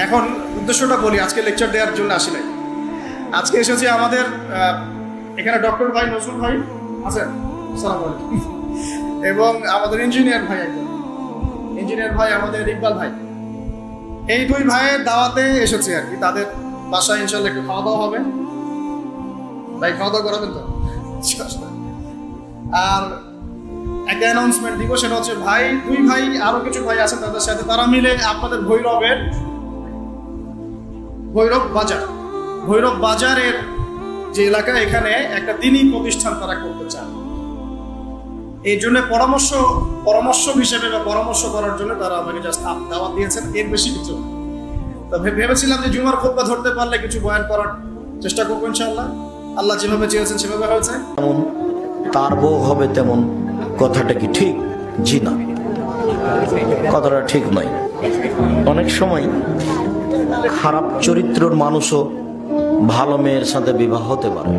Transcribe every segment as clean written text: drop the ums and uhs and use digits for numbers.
এখন উদ্দেশ্যটা বলি, আজকে লেকচার দেওয়ার জন্য আসি নাই। আজকে এসেছি আমাদের এখানে ডক্টর ভাই নজরুল ভাই আছেন, আসসালামু আলাইকুম, এবং আমাদের ইঞ্জিনিয়ার ভাই, একজন ইঞ্জিনিয়ার ভাই আমাদের ইকবাল ভাই। এই দুই ভাইয়ের দাওয়াতে এসেছি আর কি। তাদের বাসায় ইনশাল্লাহ একটু খাওয়া দাওয়া হবে। ভাই খাওয়া দাওয়া করাবেন তো? আর একটা অ্যানাউন্সমেন্ট দিব, সেটা হচ্ছে ভাই, দুই ভাই আরো কিছু ভাই আছে তাদের সাথে, তারা মিলে আপনাদের ভৈরব বাজারের যে এলাকা, এখানে একটা দ্বীনি প্রতিষ্ঠান তারা করতে চান। এই জন্য পরামর্শ হিসেবে বা পরামর্শ করার জন্য তারা আমাকে জাস্ট দাওয়াত দিয়েছেন, এর বেশি কিছু। তো ভেবেছিলাম যে জুমার খুতবা ধরতে পারলে কিছু বয়ান করার চেষ্টা করবো ইনশাআল্লাহ। আল্লাহ যেভাবে চেয়েছেন সেভাবে হয়েছে। তার বউ হবে তেমন, কথাটা কি ঠিক? জি না, কথাটা ঠিক নয়। অনেক সময় খারাপ চরিত্রের মানুষও ভালো মেয়ের সাথে বিবাহ হতে পারে।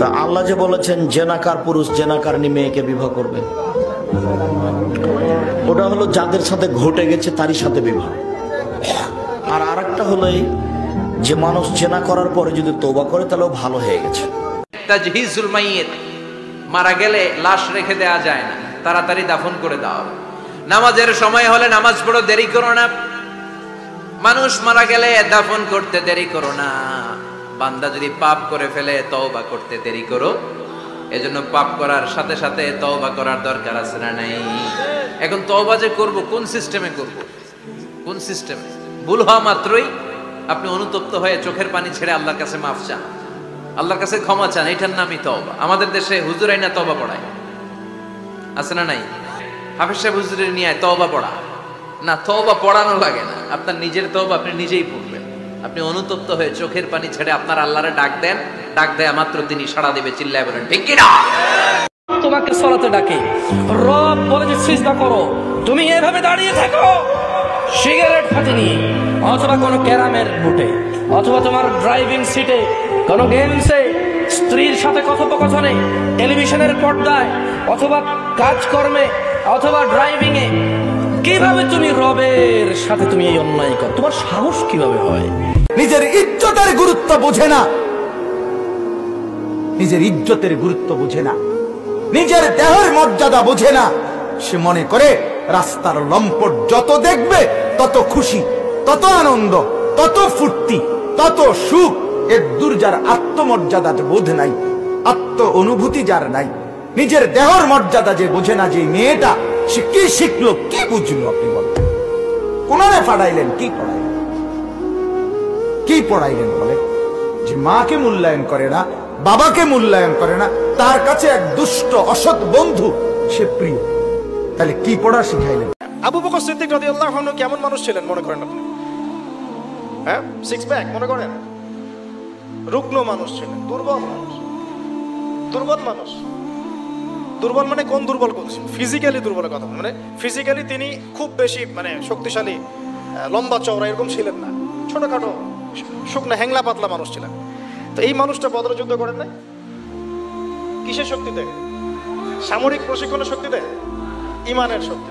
তা আল্লাহ যে বলেছেন জেনাকার পুরুষ জেনাকার মেয়েকে বিবাহ করবে, ওটা হলো যাদের সাথে ঘটে গেছে তারই সাথে বিবাহ। আর আরেকটা হলো যে মানুষ জেনা করার পরে যদি তওবা করে তাহলে ভালো হয়ে গেছে। তাজহিজুল মাইয়িত, মারা গেলে লাশ রেখে দেওয়া যায় না, তাড়াতাড়ি দাফন করে দাও। নামাজের সময় হলে নামাজ পড়ো, দেরি করো না। মানুষ মারা গেলে দাফন করতে দেরি করো না। বান্দা যদি পাপ করে ফেলে তওবা করতে দেরি করো। এজন্য পাপ করার সাথে সাথে তওবা করার দরকার আছে না নাই? এখন তওবা যে করব, কোন সিস্টেমে করব? কোন সিস্টেমে? ভুল হওয়া মাত্রই আপনি অনুতপ্ত হয়ে চোখের পানি ছেড়ে আল্লাহর কাছে মাফ চান, আল্লাহর কাছে ক্ষমা চান, এটার নামই তওবা। আমাদের দেশে হুজুরাই না তওবা পড়ায়, আছে না নাই? হাফেজ সাহেব হুজুরের নিয়ে তওবা পড়া না, তওবা পড়ানো লাগে না। আপনার নিজের তওবা আপনি নিজেই পড়বেন। আপনি অনুতপ্ত হয়ে চোখের পানি ছেড়ে আপনার আল্লাহরে ডাক দেন, ডাক দেয়া মাত্র তিনি সাড়া দেবে। চিল্লায় বলেন ঠিক কি না? তোমাকে সালাতে ডাকে, রব বলে যে সিজদা করো, তুমি এভাবে দাঁড়িয়ে থাকো সিগারেট হাতে নিয়ে, অথবা কোনো ক্যারামের বুটে, অথবা তোমার ড্রাইভিং সিটে, কোনো গেমসে, স্ত্রীর সাথে কথোপকথনে, টেলিভিশনের পর্দায়, অথবা কাজকর্মে, অথবা ড্রাইভিং এ। কিভাবে তুমি রবের সাথে তুমি এই অন্যায় কর? তোমার সাহস কিভাবে হয়? নিজের ইজ্জতের গুরুত্ব বোঝে না, নিজের ইজ্জতের গুরুত্ব বোঝে না, নিজের দেহের মর্যাদা বোঝে না। সে মনে করে রাস্তার লম্পট যত দেখবে তত খুশি, তত আনন্দ, তত ফুর্তি, তত সুখ। এর দূর যার আত্মমর্যাদা বোধ নাই, আত্ম অনুভূতি যার নাই, নিজের দেহর মর্যাদা যে বোঝে না, যে মেয়েটা সে কি শিখলো, কি বুঝলো? আপনি বলেন, কোনারে ফাড়াইলেন, কি পড়াইলেন, কি পড়াইলেন? বলে যে মাকে মূল্যায়ন করে না, বাবাকে মূল্যায়ন করে না, তার কাছে এক দুষ্ট অসৎ বন্ধু সে প্রিয়। তাহলে কি পড়া শিখাইলেন? আবু বকর সিদ্দিক রাদিয়াল্লাহু আনহু কেমন মানুষ ছিলেন মনে করেন আপনি? হ্যাঁ, সিক্স প্যাক মনে করেন? রুগ্ন মানুষ ছিলেন, দুর্বল মানুষ। দুর্বল মানে কোন দুর্বল করছি? ফিজিক্যালি দুর্বলের কথা, মানে ফিজিক্যালি তিনি খুব বেশি মানে শক্তিশালী, লম্বা চওড়া এরকম ছিলেন না, ছোটখাটো শুকনা হ্যাংলা পাতলা মানুষ ছিলেন। তো এই মানুষটা বদর যুদ্ধ করেন নাই? কিসের শক্তি দেয়? সামরিক প্রশিক্ষণের শক্তি দেয়? ইমানের শক্তি।